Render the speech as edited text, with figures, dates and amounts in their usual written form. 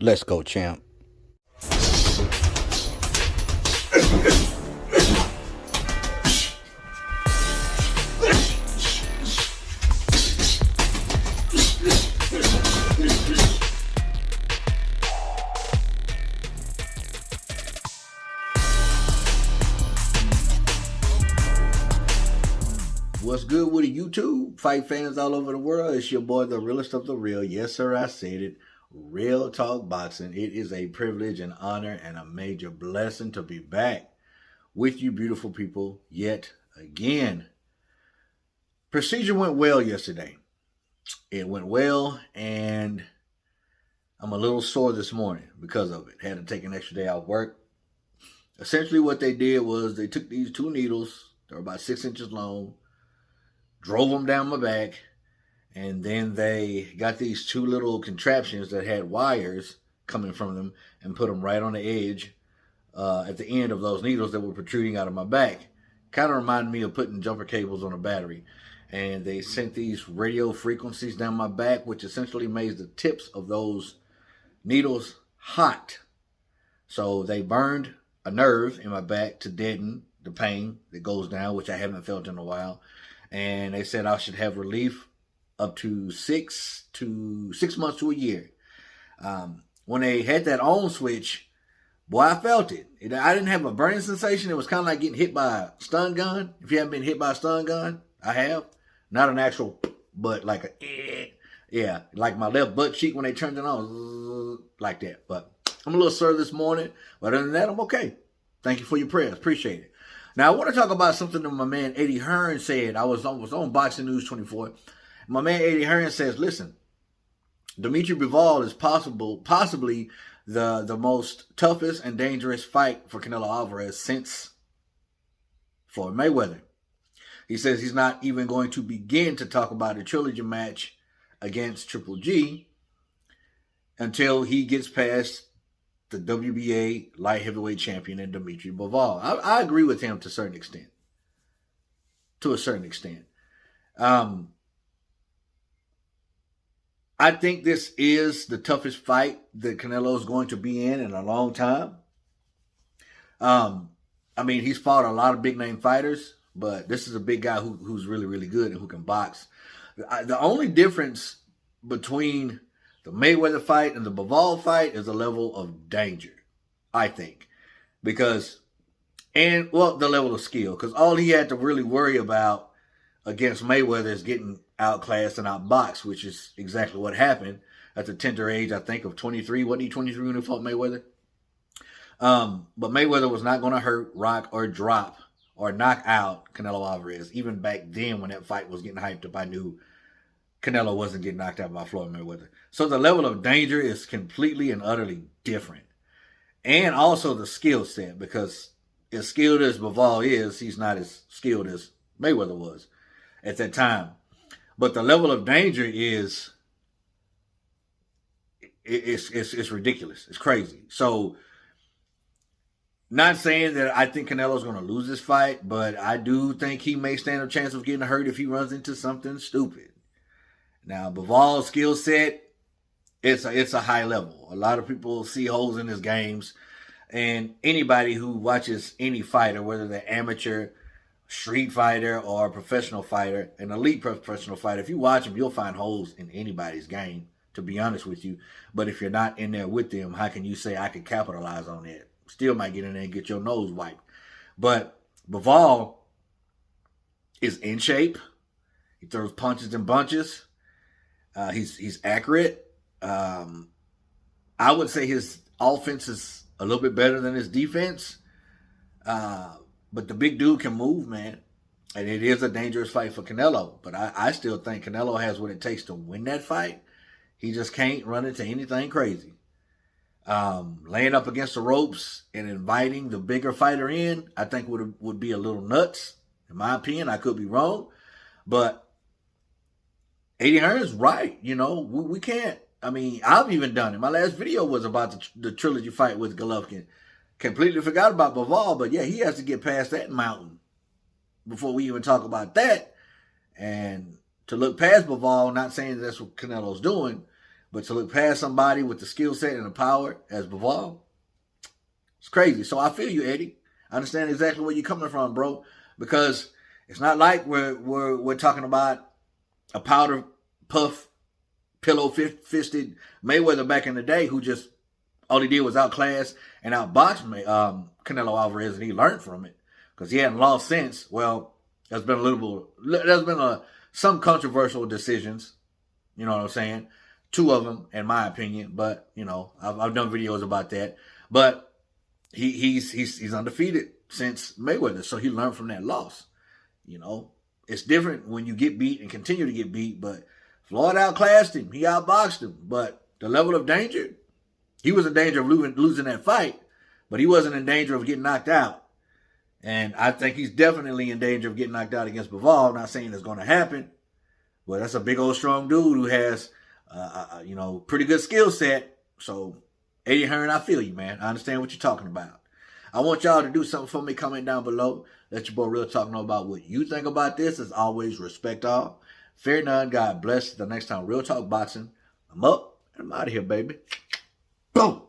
Let's go, champ. What's good with YouTube? Fight fans all over the world. It's your boy, the realest of the real. Yes, sir, I said it. Real Talk Boxing. It is a privilege and honor and a major blessing to be back with you beautiful people yet again. Procedure went well yesterday. It went well, and I'm a little sore this morning because of it. Had to take an extra day off work. Essentially what they did was they took these two needles. They were about 6 inches long. Drove them down my back, and then they got these two little contraptions that had wires coming from them and put them right on the edge at the end of those needles that were protruding out of my back. Kind of reminded me of putting jumper cables on a battery. And they sent these radio frequencies down my back, which essentially made the tips of those needles hot. So they burned a nerve in my back to deaden the pain that goes down, which I haven't felt in a while. And they said I should have relief up to 6 months to a year. When they had that on switch, boy, I felt it. I didn't have a burning sensation. It was kind of like getting hit by a stun gun. If you haven't been hit by a stun gun, I have. Not an actual, but like a, yeah, like my left butt cheek when they turned it on, like that. But I'm a little sore this morning. But other than that, I'm okay. Thank you for your prayers. Appreciate it. Now, I want to talk about something that my man Eddie Hearn said. I was on Boxing News 24. My man Eddie Hearn says, listen, Dimitri Bivol is possibly the most toughest and dangerous fight for Canelo Alvarez since Floyd Mayweather. He says he's not even going to begin to talk about a trilogy match against Triple G until he gets past the WBA light heavyweight champion and Dimitri Bivol. I agree with him to a certain extent. I think this is the toughest fight that Canelo is going to be in a long time. I mean, he's fought a lot of big name fighters, but this is a big guy who's really, really good and who can box. The only difference between the Mayweather fight and the Bivol fight is a level of danger, I think. The level of skill. Because all he had to really worry about against Mayweather is getting outclassed and outboxed, which is exactly what happened at the tender age, I think, of 23. Wasn't he 23 when he fought Mayweather? But Mayweather was not going to hurt, rock, or drop, or knock out Canelo Alvarez. Even back then when that fight was getting hyped up, I knew Canelo wasn't getting knocked out by Floyd Mayweather. So the level of danger is completely and utterly different. And also the skill set, because as skilled as Bivol is, he's not as skilled as Mayweather was at that time. But the level of danger is it's ridiculous. It's crazy. So not saying that I think Canelo's going to lose this fight, but I do think he may stand a chance of getting hurt if he runs into something stupid. Now, Bivol's skill set, it's a high level. A lot of people see holes in his games. And anybody who watches any fighter, whether they're amateur, street fighter, or professional fighter, an elite professional fighter, if you watch them, you'll find holes in anybody's game, to be honest with you. But if you're not in there with them, how can you say I could capitalize on that? Still might get in there and get your nose wiped. But Bivol is in shape. He throws punches and bunches. He's accurate. I would say his offense is a little bit better than his defense. But the big dude can move, man. And it is a dangerous fight for Canelo. But I still think Canelo has what it takes to win that fight. He just can't run into anything crazy. Laying up against the ropes and inviting the bigger fighter in, I think would be a little nuts. In my opinion, I could be wrong. But Eddie Hearn is right. You know, we can't. I mean, I've even done it. My last video was about the trilogy fight with Golovkin. Completely forgot about Bivol, but yeah, he has to get past that mountain before we even talk about that. And to look past Bivol, not saying that's what Canelo's doing, But to look past somebody with the skill set and the power as Bivol, it's crazy. So I feel you, Eddie. I understand exactly where you're coming from, bro. Because it's not like we're talking about a powder puff, pillow-fisted Mayweather back in the day who just all he did was outclass and outbox Canelo Alvarez, and he learned from it because he hadn't lost since. Well, there's been some controversial decisions. You know what I'm saying? 2 of them, in my opinion. But you know, I've done videos about that. But he's undefeated since Mayweather, so he learned from that loss. You know, it's different when you get beat and continue to get beat. But Floyd outclassed him. He outboxed him. But the level of danger, he was in danger of losing that fight, but he wasn't in danger of getting knocked out. And I think he's definitely in danger of getting knocked out against Bivol. I'm not saying it's going to happen, but that's a big old strong dude who has, pretty good skill set. So, Eddie Hearn, I feel you, man. I understand what you're talking about. I want y'all to do something for me. Comment down below. Let your boy Real Talk know about what you think about this. As always, respect all. Fear none. God bless. The next time, Real Talk Boxing. I'm up and I'm out of here, baby. Boom.